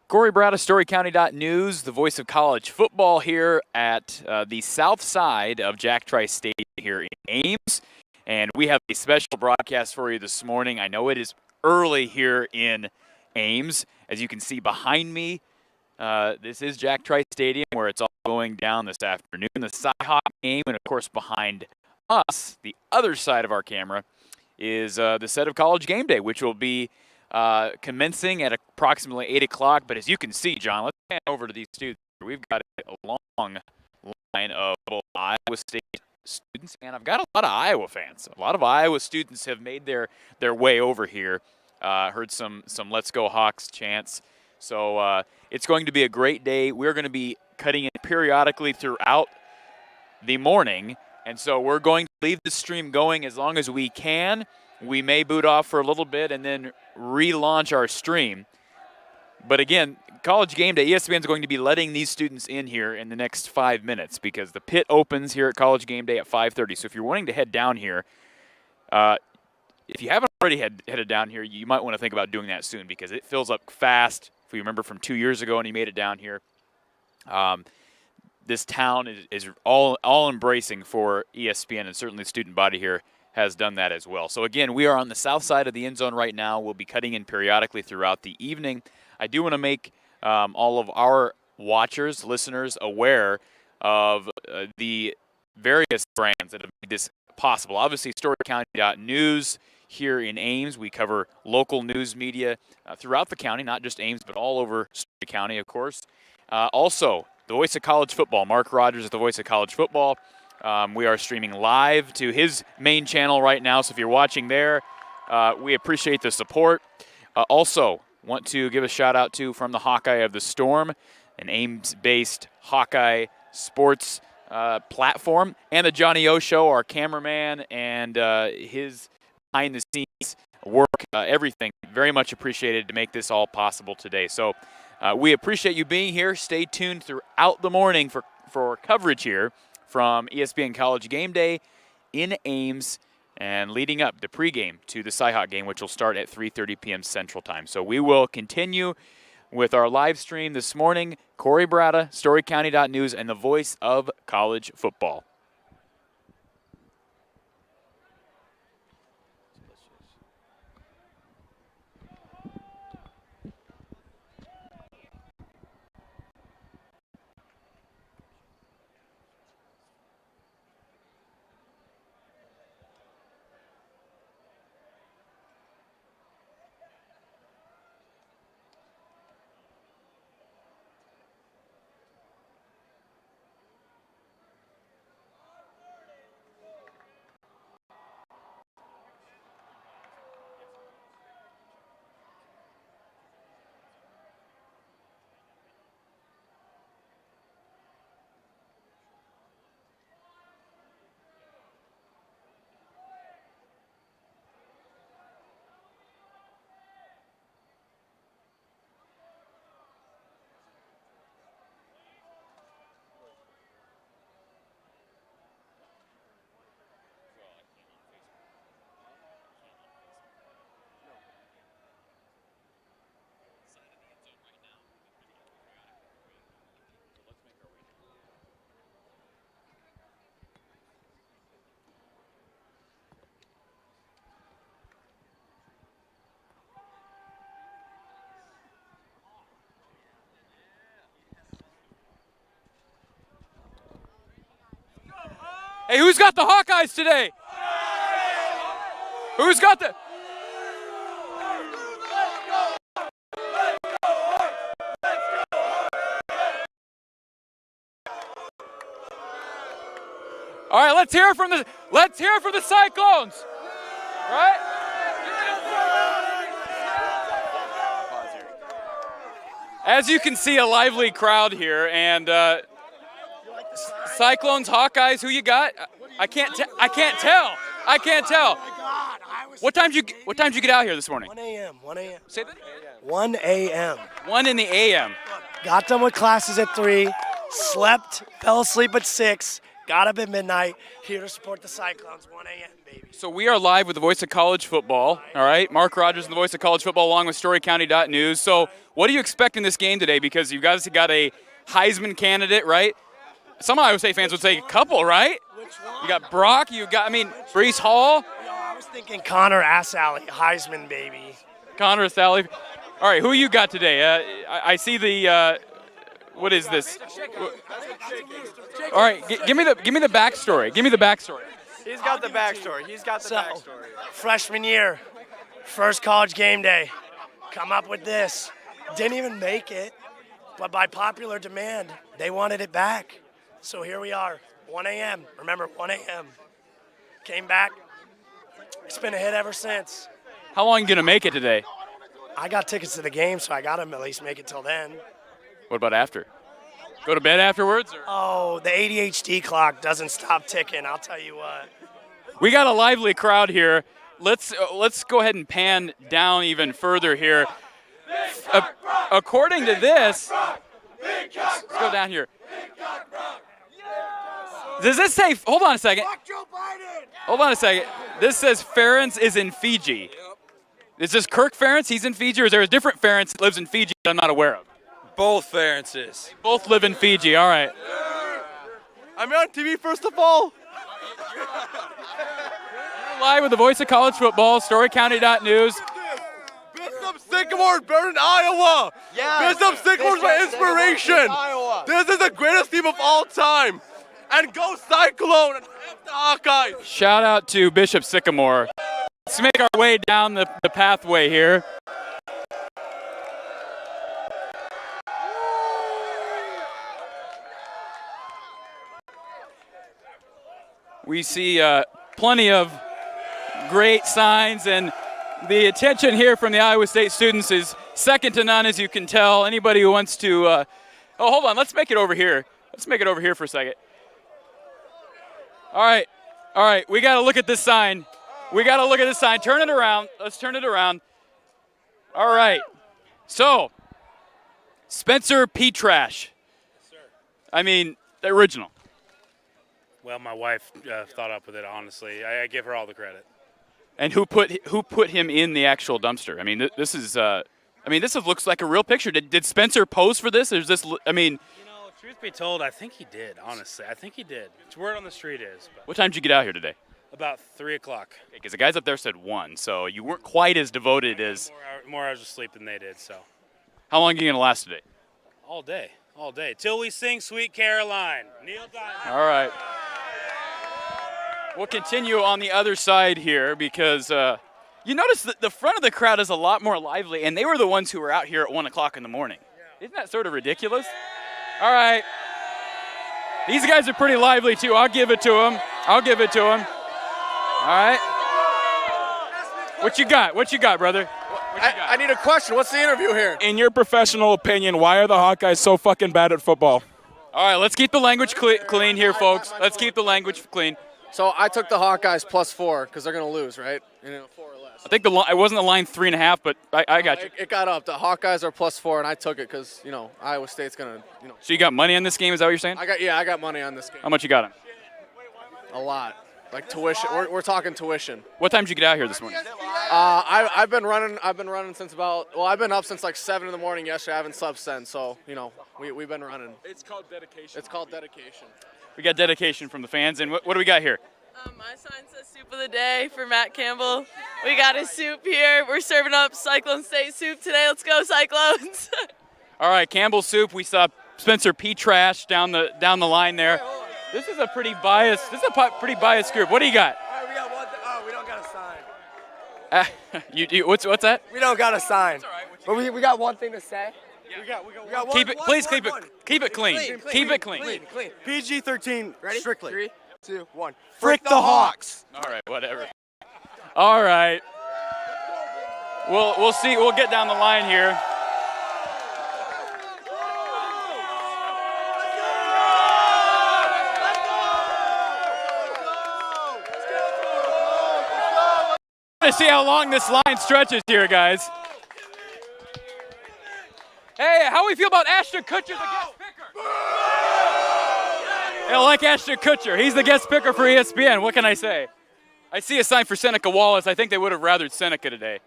Corey Brad of StoryCounty.News, the voice of college football here at the south side of Jack Trice Stadium here in Ames. And we have a special broadcast for you this morning. I know it is early here in Ames. As you can see behind me, this is Jack Trice Stadium where it's all going down this afternoon. The Cyhawk game, and of course behind us, the other side of our camera, is the set of College Game Day, which will be commencing at approximately 8 o'clock. But as you can see, John, let's hand over to these students. We've got a long line of both Iowa State students, and I've got a lot of Iowa fans. A lot of Iowa students have made their way over here. Heard some Let's Go Hawks chants. So it's going to be a great day. We're going to be cutting it periodically throughout the morning, and so we're going to leave the stream going as long as we can. We may boot off for a little bit and then relaunch our stream. But again, College Game Day, ESPN is going to be letting these students in here in the next 5 minutes because the pit opens here at College Game Day at 5:30. So if you're wanting to head down here, if you haven't already headed down here, you might want to think about doing that soon because it fills up fast. If you remember from 2 years ago when you made it down here, this town is all embracing for ESPN, and certainly the student body here has done that as well. So again, we are on the south side of the end zone right now. We'll be cutting in periodically throughout the evening. I do want to make all of our watchers, listeners, aware of the various brands that have made this possible. Obviously, StoryCounty.News here in Ames. We cover local news media throughout the county, not just Ames, but all over Story County, of course. Also, the voice of college football. Mark Rogers is the voice of college football. We are streaming live to his main channel right now, so if you're watching there, we appreciate the support. Also, want to give a shout-out to from the Hawkeye of the Storm, an Ames-based Hawkeye sports platform, and the Johnny O Show, our cameraman, and his behind-the-scenes work, everything. Very much appreciated to make this all possible today. So we appreciate you being here. Stay tuned throughout the morning for coverage here from ESPN College Game Day in Ames and leading up the pregame to the Cyhawk game, which will start at 3:30 p.m. Central Time. So we will continue with our live stream this morning. Corey Brada, StoryCounty.News, and the voice of college football. Hey, who's got the Hawkeyes today? Who's got the... All right, let's hear it from the Cyclones. Right? As you can see, a lively crowd here, and Cyclones, Hawkeyes, who you got? I can't tell. Oh my God! What time did you get out here this morning? 1 a.m. 1 a.m. Say that. 1 a.m. 1 in the a.m. Got done with classes at 3, slept, fell asleep at 6, Got up at midnight, here to support the Cyclones, 1 a.m., baby. So we are live with the voice of college football, all right? Mark Rogers and the voice of college football along with StoryCounty.News. So what do you expect in this game today? Because you guys got a Heisman candidate, right? Some Iowa State fans would say a couple, right? Which one? You got Brock, Brees Hall. Yo, I was thinking Connor Assalley, Heisman, baby. Connor Sally. All right, who you got today? I see the, what is this? All right, give me the backstory. Give me the backstory. He's got the backstory. He's got the backstory. Freshman year, first college game day, come up with this. Didn't even make it, but by popular demand, they wanted it back. So here we are, 1 a.m. Remember, 1 a.m. Came back. It's been a hit ever since. How long are you going to make it today? I got tickets to the game, so I got to at least make it till then. What about after? Go to bed afterwards? Or? Oh, the ADHD clock doesn't stop ticking, I'll tell you what. We got a lively crowd here. Let's go ahead and pan down even further here. According to this, let's go down here. Does this say, hold on a second. Hold on a second. This says Ferentz is in Fiji. Is this Kirk Ferentz? He's in Fiji, or is there a different Ferentz that lives in Fiji that I'm not aware of? Both Ferentzes. Both live in Fiji, all right. I'm on TV, first of all. Live with the voice of college football, StoryCounty.News. Bishop Sycamore's buried in Iowa. Yeah. Bishop Sycamore's my inspiration. This is the greatest team of all time. And go Cyclone and F the Hawkeyes. Shout out to Bishop Sycamore. Let's make our way down the pathway here. We see plenty of great signs, and the attention here from the Iowa State students is second to none, as you can tell. Anybody who wants to, oh, hold on, let's make it over here. Let's make it over here for a second. All right, we got to look at this sign. We got to look at this sign. Turn it around. Let's turn it around. All right. So, Spencer Petrash. Yes, sir. I mean, the original. Well, my wife thought up with it, honestly. I give her all the credit. And who put him in the actual dumpster? I mean, this looks like a real picture. Did Spencer pose for this? Or is this? I mean, You know, truth be told, I think he did. Honestly, I think he did. It's word on the street is. But what time did you get out here today? about 3 o'clock. Because the guys up there said 1, so you weren't quite as devoted as. More hours of sleep than they did. So. How long are you gonna last today? All day, till we sing "Sweet Caroline." Neil Diamond. All right. We'll continue on the other side here because you notice that the front of the crowd is a lot more lively, and they were the ones who were out here at 1 o'clock in the morning. Isn't that sort of ridiculous? All right. These guys are pretty lively, too. I'll give it to them. All right. What you got, brother? What you got? I need a question. What's the interview here? In your professional opinion, why are the Hawkeyes so fucking bad at football? All right, let's keep the language clean here, folks. Let's keep the language clean. So I took the Hawkeyes +4 because they're going to lose, right? And 4 or less. I think it wasn't the line 3.5, but I got you. It got up. The Hawkeyes are +4, and I took it because, Iowa State's going to, So you got money on this game, is that what you're saying? I got money on this game. How much you got on? A lot. Like tuition. We're talking tuition. What time did you get out here this morning? I've been running since I've been up since like 7 in the morning yesterday. I haven't slept since, so, we've been running. It's called dedication. It's called dedication. We got dedication from the fans, and what do we got here? My sign says soup of the day for Matt Campbell. We got a soup here. We're serving up Cyclone State soup today. Let's go Cyclones. All right, Campbell's soup. We saw Spencer Petrash down the line there. This is a pretty biased group. What do you got? We got one. We don't got a sign. What's that? We don't got a sign. But we got one thing to say. We got one. Keep it clean. Keep it clean. Clean. PG-13. Ready? Strictly. 3, 2, 1. Frick the Hawks. All right, whatever. All right. We'll see. We'll get down the line here. To see how long this line stretches here, guys. Hey, how we feel about Ashton Kutcher's against Picker? I like Ashton Kutcher. He's the guest picker for ESPN. What can I say? I see a sign for Seneca Wallace. I think they would have rathered Seneca today.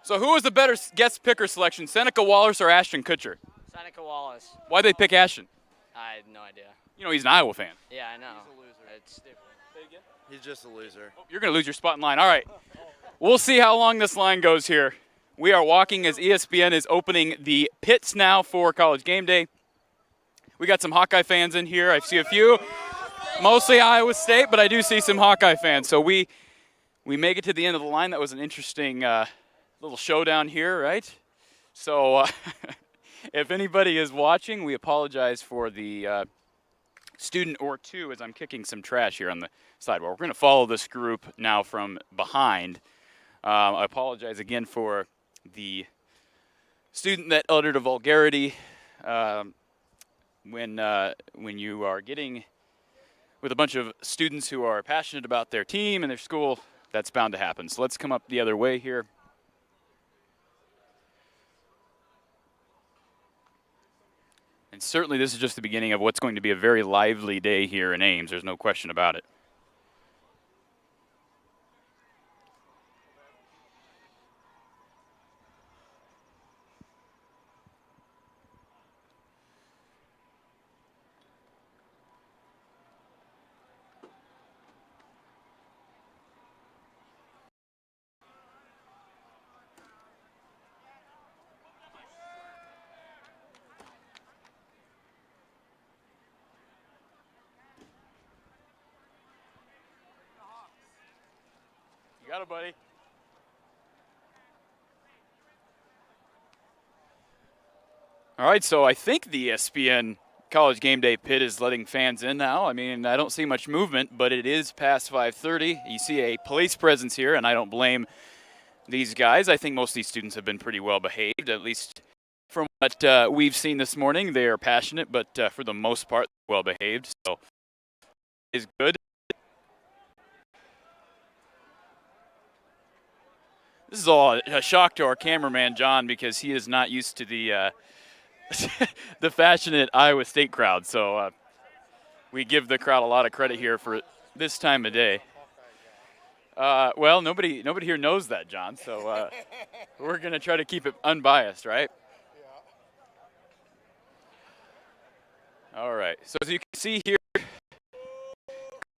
So who was the better guest picker selection, Seneca Wallace or Ashton Kutcher? Seneca Wallace. Why'd they pick Ashton? I had no idea. You know he's an Iowa fan. Yeah, I know. He's a loser. It's stupid. He's just a loser. Oh, you're going to lose your spot in line. All right. We'll see how long this line goes here. We are walking as ESPN is opening the pits now for College Game Day. We got some Hawkeye fans in here. I see a few. Mostly Iowa State, but I do see some Hawkeye fans. So we make it to the end of the line. That was an interesting little showdown here, right? So if anybody is watching, we apologize for the student or two as I'm kicking some trash here on the sidewalk. We're going to follow this group now from behind. I apologize again for the student that uttered a vulgarity. When you are getting with a bunch of students who are passionate about their team and their school, that's bound to happen. So let's come up the other way here. And certainly this is just the beginning of what's going to be a very lively day here in Ames. There's no question about it. You got it, buddy. All right, so I think the ESPN College Game Day pit is letting fans in now. I mean, I don't see much movement, but it is past 5:30. You see a police presence here, and I don't blame these guys. I think most of these students have been pretty well behaved, at least from what we've seen this morning. They are passionate, but for the most part, well behaved. So is good. This is all a shock to our cameraman, John, because he is not used to the the passionate Iowa State crowd. So we give the crowd a lot of credit here for this time of day. Well, nobody here knows that, John. So we're going to try to keep it unbiased, right? Yeah. All right. So as you can see here,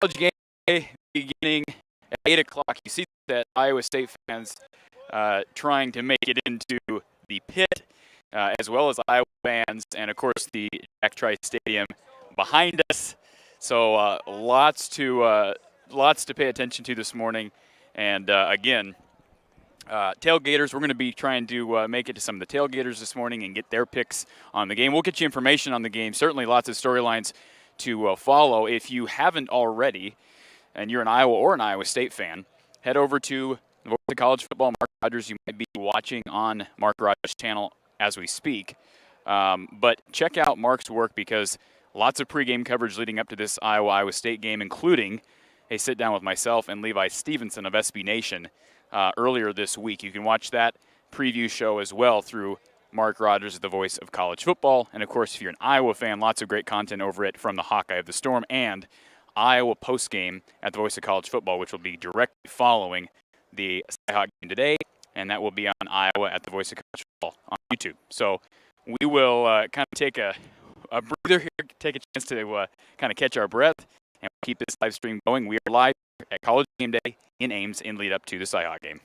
College Game Day beginning at 8 o'clock. You see that Iowa State fans trying to make it into the pit, as well as Iowa fans, and of course the Jack Trice Stadium behind us. So lots to pay attention to this morning, and again, tailgaters. We're going to be trying to make it to some of the tailgaters this morning and get their picks on the game. We'll get you information on the game. Certainly, lots of storylines to follow. If you haven't already, and you're an Iowa or an Iowa State fan, head over to the Voice of College Football. Mark Rogers, you might be watching on Mark Rogers' channel as we speak. But check out Mark's work, because lots of pregame coverage leading up to this Iowa-Iowa State game, including a sit-down with myself and Levi Stevenson of SB Nation earlier this week. You can watch that preview show as well through Mark Rogers, the Voice of College Football. And, of course, if you're an Iowa fan, lots of great content over it from the Hawkeye of the Storm and Iowa postgame at the Voice of College Football, which will be directly following the Cyhawk game today, and that will be on Iowa at the Voice of College Football on YouTube. So we will kind of take a breather here, take a chance to kind of catch our breath, and keep this live stream going. We are live at College Game Day in Ames in lead up to the Cyhawk game.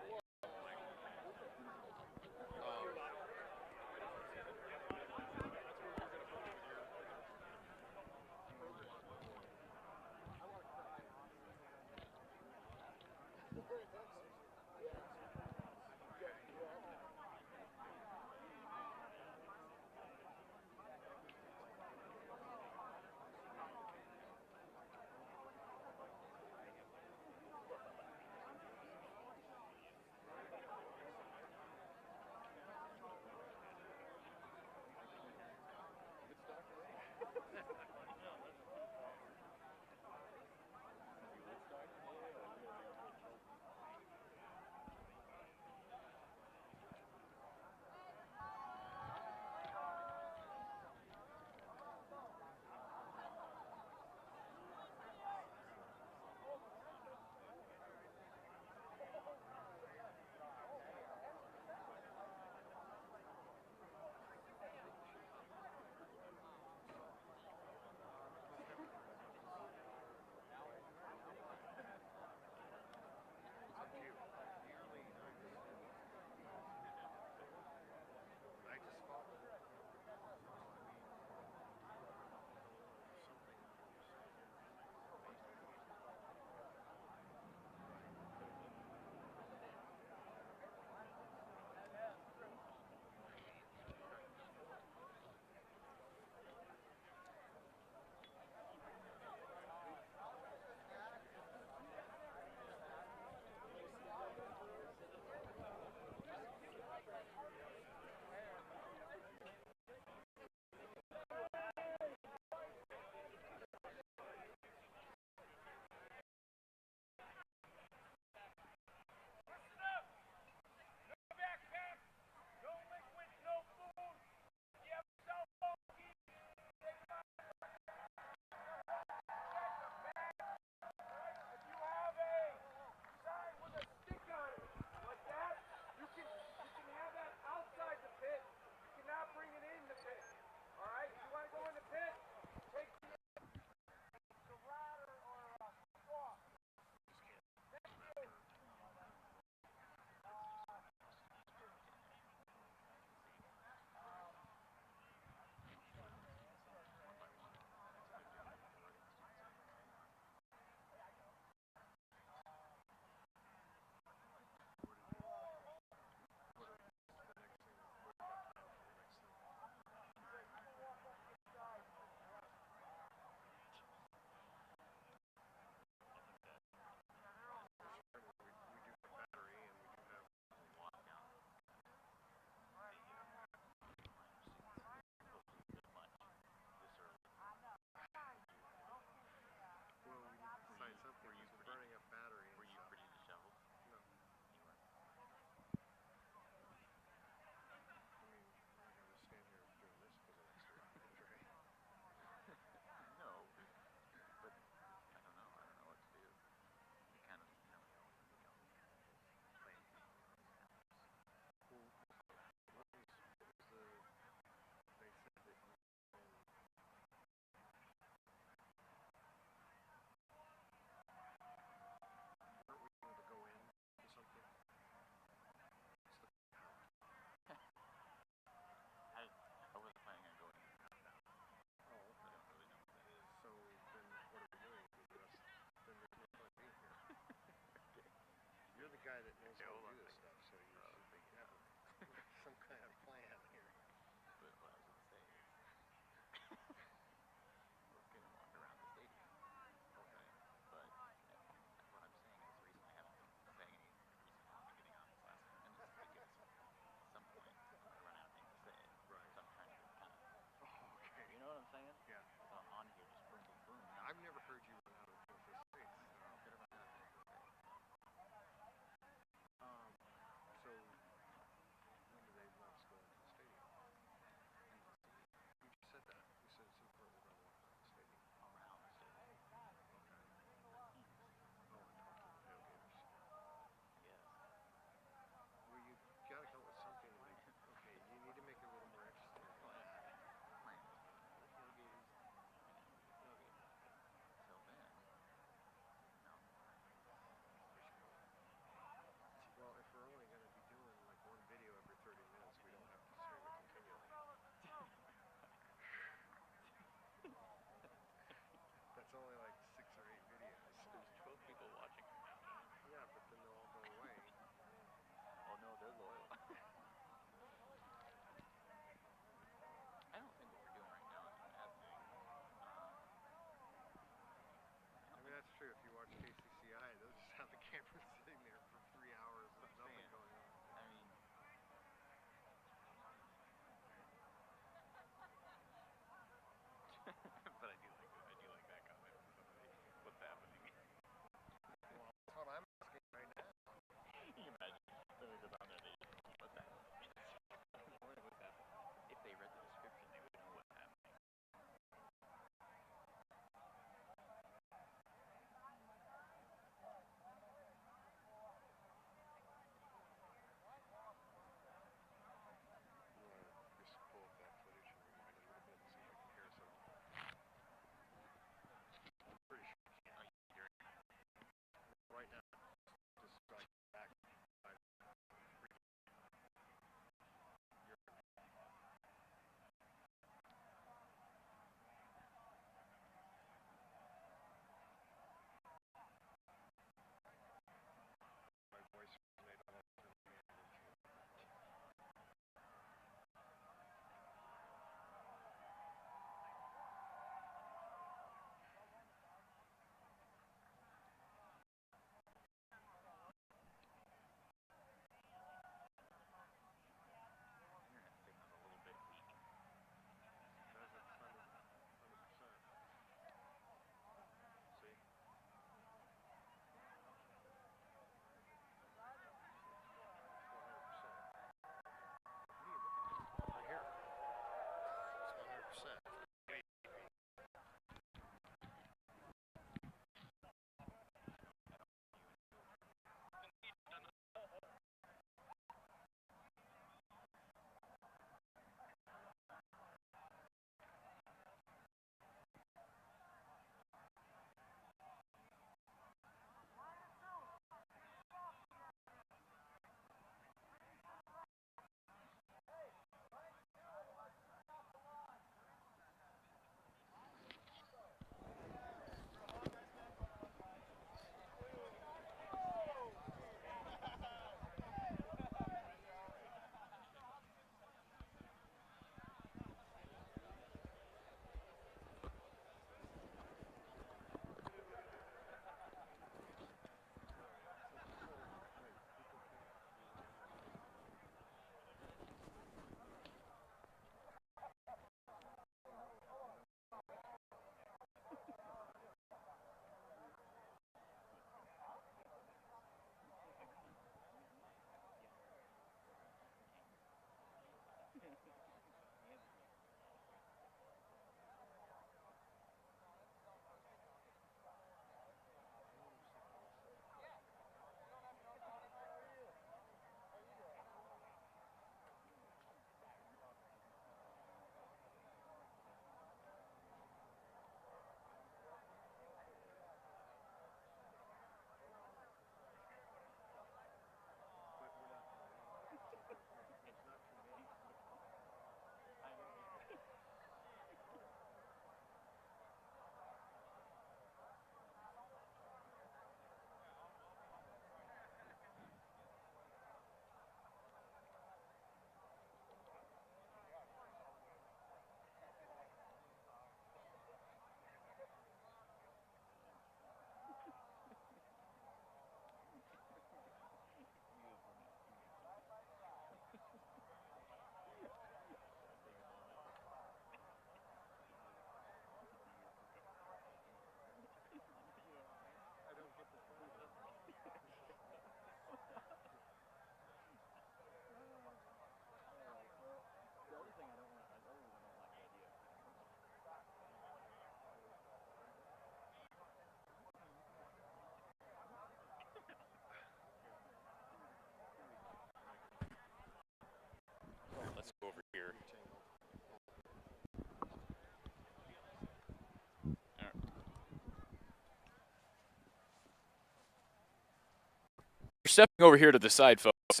stepping over here to the side, folks.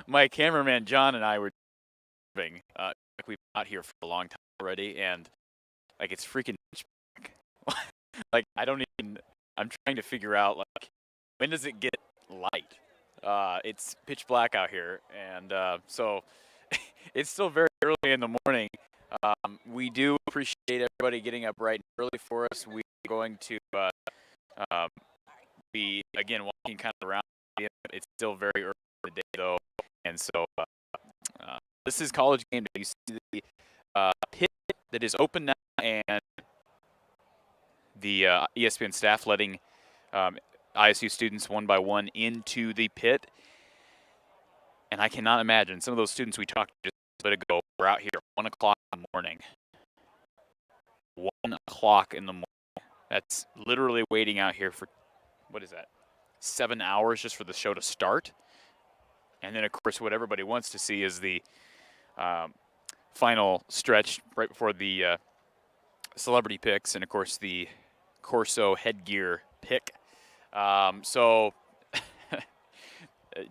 My cameraman John and I were driving. We've been out here for a long time already, and like it's freaking pitch black. Like I'm trying to figure out like when does it get light? It's pitch black out here, and so it's still very early in the morning. We do appreciate everybody getting up bright and early for us. We're going to be again walking kind of around. It's still very early in the day though, and so this is College Game Day. You see the pit that is open now, and the ESPN staff letting ISU students one by one into the pit. And I cannot imagine some of those students we talked to just a bit ago were out here at 1 o'clock in the morning. 1 o'clock in the morning. That's literally waiting out here for, what is that, 7 hours just for the show to start. And then, of course, what everybody wants to see is the final stretch right before the celebrity picks and, of course, the Corso headgear pick. So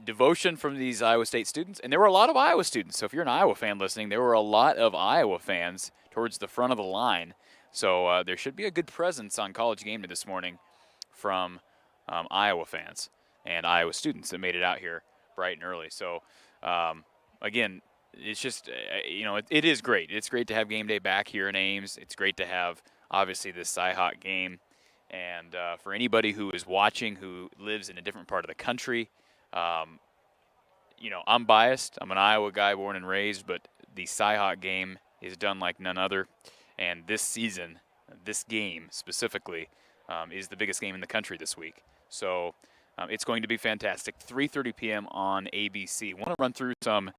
devotion from these Iowa State students. And there were a lot of Iowa students. So if you're an Iowa fan listening, there were a lot of Iowa fans towards the front of the line. So there should be a good presence on College Game Day this morning from Iowa fans and Iowa students that made it out here bright and early. So, again, it's just, it is great. It's great to have game day back here in Ames. It's great to have, obviously, this Cy-Hawk game. And for anybody who is watching who lives in a different part of the country, I'm biased. I'm an Iowa guy born and raised, but the Cy-Hawk game is done like none other. And this season, this game specifically, is the biggest game in the country this week. So it's going to be fantastic. 3:30 p.m. on ABC. I want to run through some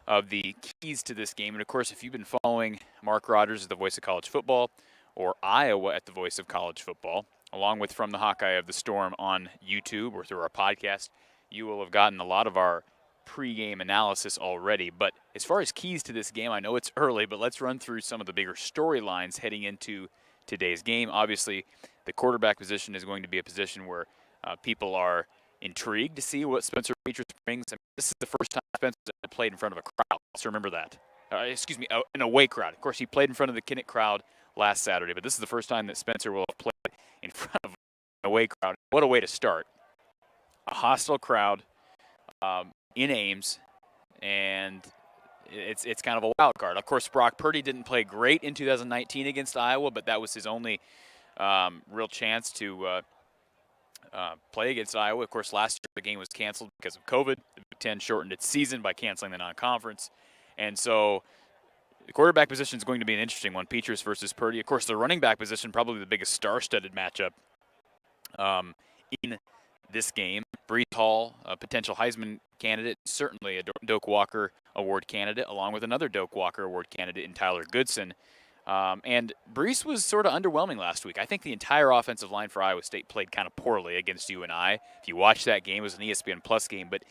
of the keys to this game. And, of course, if you've been following Mark Rogers as the voice of college football or Iowa at the voice of college football, along with From the Hawkeye of the Storm on YouTube or through our podcast, you will have gotten a lot of our pregame analysis already. But as far as keys to this game, I know it's early, but let's run through some of the bigger storylines heading into today's game. Obviously, the quarterback position is going to be a position where people are intrigued to see what Spencer Petras brings. I mean, this is the first time Spencer played in front of a crowd. Let's remember that. An away crowd. Of course, he played in front of the Kinnick crowd last Saturday, but this is the first time that Spencer will have played in front of an away crowd. What a way to start. A hostile crowd in Ames, and it's kind of a wild card. Of course, Brock Purdy didn't play great in 2019 against Iowa, but that was his only real chance to play against Iowa. Of course, last year the game was canceled because of COVID. The Big Ten shortened its season by canceling the non-conference. And so the quarterback position is going to be an interesting one, Petras versus Purdy. Of course, the running back position, probably the biggest star-studded matchup in this game. Breece Hall, a potential Heisman candidate, certainly a Doak Walker Award candidate, along with another Doak Walker Award candidate in Tyler Goodson. And Breece was sort of underwhelming last week. I think the entire offensive line for Iowa State played kind of poorly against UNI. If you watch that game, it was an ESPN Plus game, but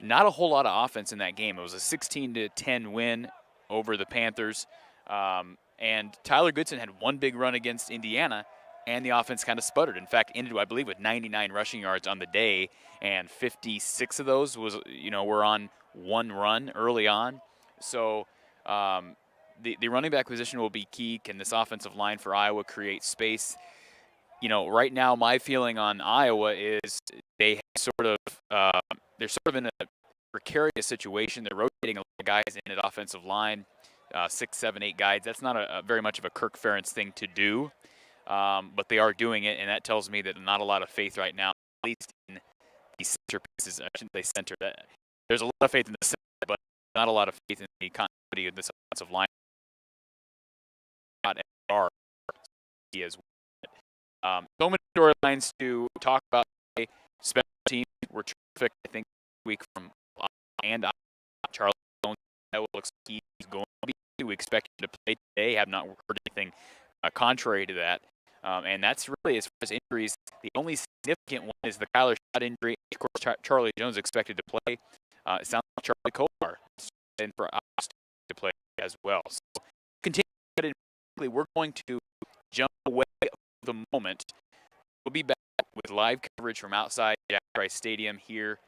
not a whole lot of offense in that game. It was a 16-10 win over the Panthers. And Tyler Goodson had one big run against Indiana, and the offense kind of sputtered. In fact, ended, I believe, with 99 rushing yards on the day, and 56 of those were on one run early on. So the running back position will be key. Can this offensive line for Iowa create space? Right now my feeling on Iowa is they're sort of in a precarious situation. They're rotating a lot of guys in at offensive line, 6, 7, 8 guys. That's not a very much of a Kirk Ferentz thing to do, but they are doing it, and that tells me that not a lot of faith right now, at least in the center pieces. I shouldn't say center. There's a lot of faith in the center, but not a lot of faith in the continuity of this offensive line. So many storylines to talk about today. Special teams were terrific, I think, this week from and Charlie Jones. That looks like he's going to be. We expect him to play today. Have not heard anything contrary to that. And that's really, as far as injuries, the only significant one is the Kyler Schott injury. Of course, Charlie Jones expected to play. It sounds like Charlie Kolar is in for us to play as well. So continue. We're going to jump away of the moment. We'll be back with live coverage from outside Jack Trice Stadium here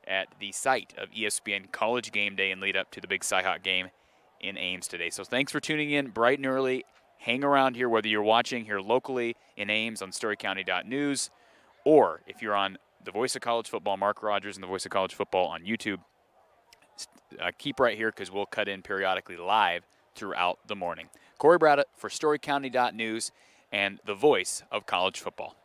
at the site of ESPN College Game Day and lead up to the big Cyhawk game in Ames today. So thanks for tuning in bright and early. Hang around here, whether you're watching here locally in Ames on StoryCounty.News, or if you're on the Voice of College Football, Mark Rogers and the Voice of College Football on YouTube. Keep right here because we'll cut in periodically live throughout the morning. Corey Braddock for StoryCounty.News and the Voice of College Football.